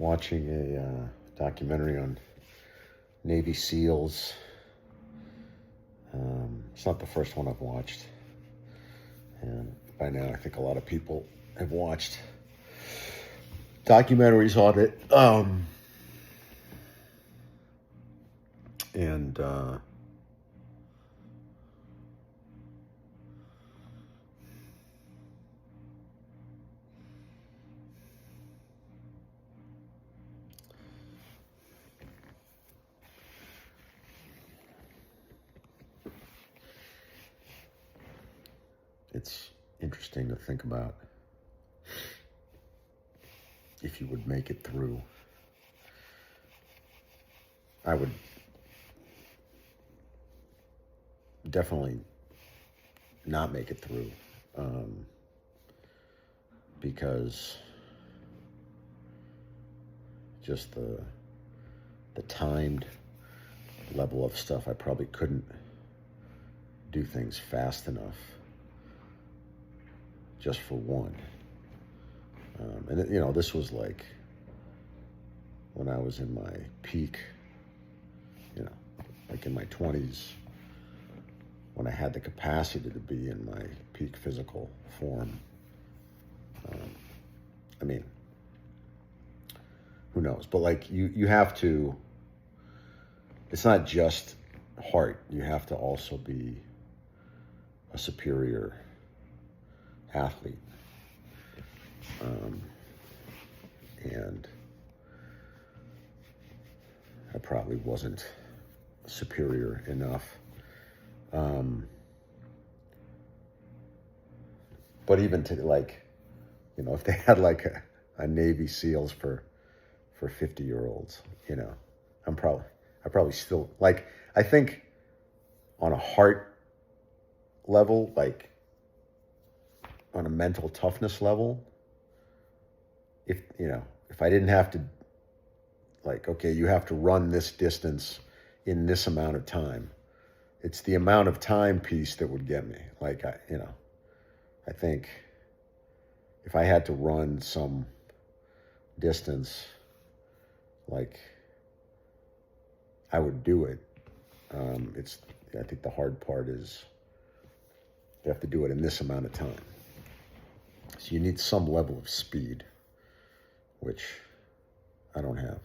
watching a documentary on Navy SEALs. It's not the first one I've watched, and by now I think a lot of people have watched documentaries on it. And it's interesting to think about if you would make it through. I would definitely not make it through, because just the timed level of stuff, I probably couldn't do things fast enough, just for one. And this was like when I was in my peak, like in my 20s, when I had the capacity to be in my peak physical form. I mean, who knows? But like you have to, it's not just heart. You have to also be a superior athlete. And I probably wasn't superior enough. But even to if they had like a Navy SEALs for 50-year-olds, I probably still, like, I think on a heart level, like on a mental toughness level, if I didn't have to, like, okay, you have to run this distance in this amount of time, it's the amount of time piece that would get me. Like, I think if I had to run some distance, like, I would do it. I think the hard part is you have to do it in this amount of time. So you need some level of speed, which I don't have.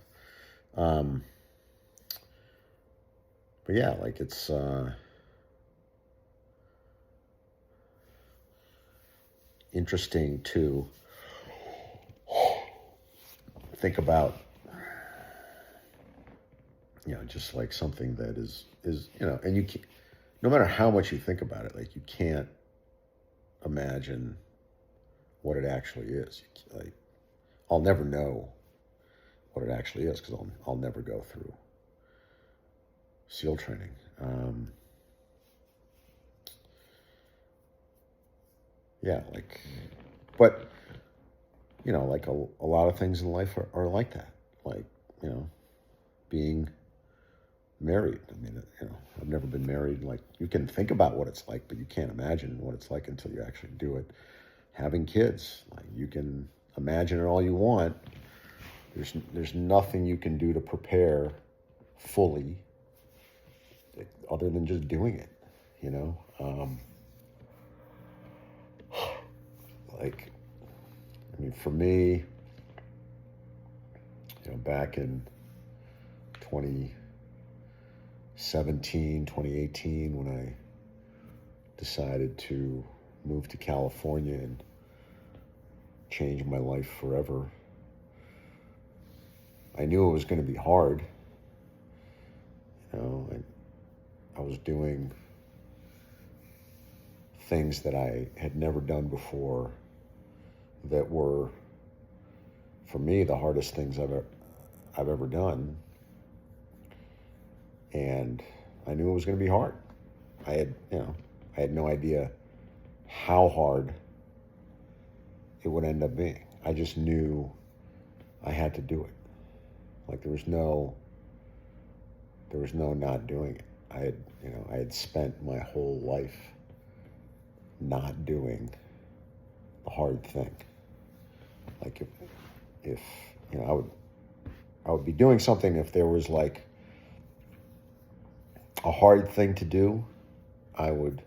But yeah, like, it's interesting to think about, just like something that is, and you can't, no matter how much you think about it, like, you can't imagine what it actually is. Like, I'll never know what it actually is because I'll never go through SEAL training. Yeah, like, but like a lot of things in life are like that. Like, being married. I mean, I've never been married. Like, you can think about what it's like, but you can't imagine what it's like until you actually do it. Having kids, like, you can imagine it all you want. There's nothing you can do to prepare fully other than just doing it, like, I mean, for me, back in 2017, 2018, when I decided to move to California and change my life forever, I knew it was going to be hard. I was doing things that I had never done before that were, for me, the hardest things I've ever done. And I knew it was going to be hard. I had no idea how hard it would end up being. I just knew I had to do it. Like, there was no not doing it. I had spent my whole life not doing the hard thing. Like, if I would I would be doing something. If there was like a hard thing to do, I would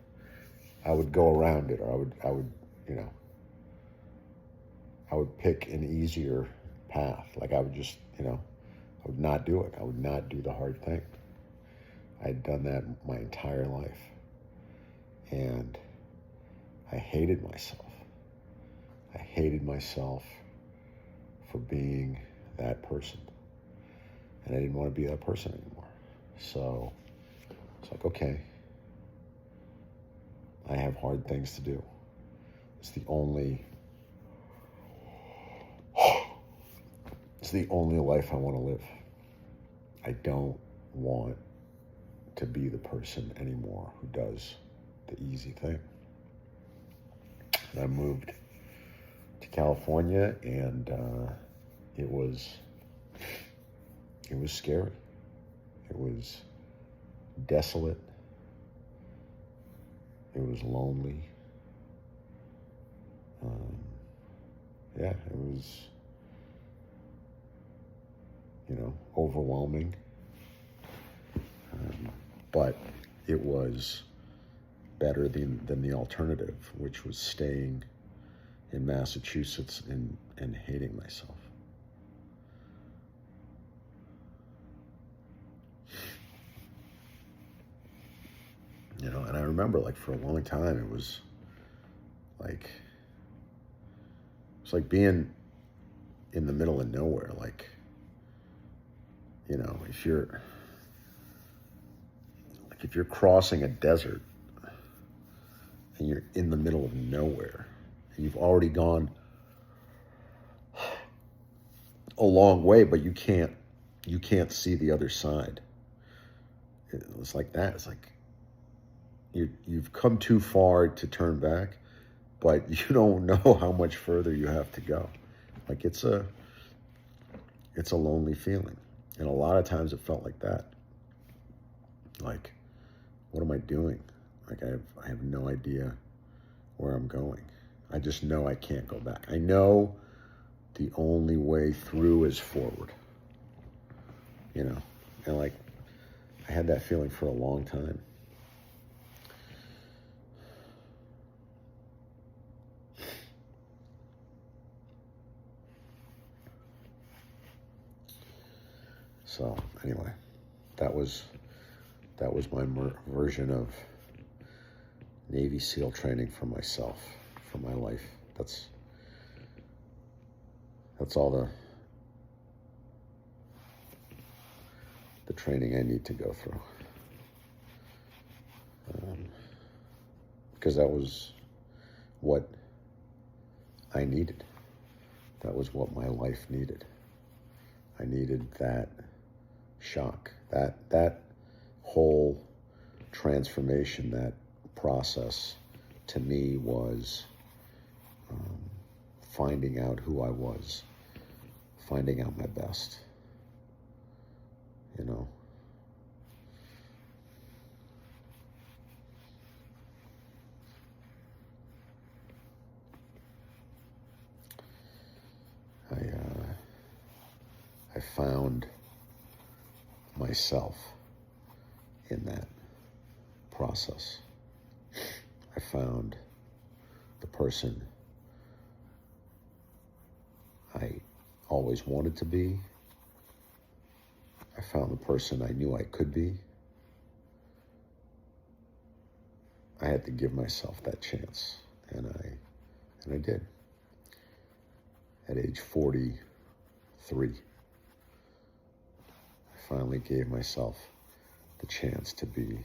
go around it, or you know, I would pick an easier path. Like I would just, I would not do it. I would not do the hard thing. I had done that my entire life. And I hated myself. I hated myself for being that person. And I didn't want to be that person anymore. So it's like, okay, I have hard things to do. It's the only life I want to live. I don't want to be the person anymore who does the easy thing. And I moved to California, and it was scary. It was desolate. It was lonely. It was, overwhelming. But it was better than the alternative, which was staying in Massachusetts and hating myself. And I remember, like, for a long time, it was like being in the middle of nowhere. Like, if you're crossing a desert and you're in the middle of nowhere and you've already gone a long way, but you can't see the other side. It's like that. It's like you've come too far to turn back, but you don't know how much further you have to go. Like, it's a lonely feeling. And a lot of times it felt like that. Like, what am I doing? Like, I have no idea where I'm going. I just know I can't go back. I know the only way through is forward. And like, I had that feeling for a long time. So anyway, that was my version of Navy SEAL training for myself, for my life. That's all the training I need to go through. Because that was what I needed. That was what my life needed. I needed that shock, that whole transformation, that process, to me was finding out who I was, finding out my best. I found myself in that process. I found the person I always wanted to be. I found the person I knew I could be. I had to give myself that chance, and I did. At age 43, I finally gave myself the chance to be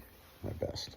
my best.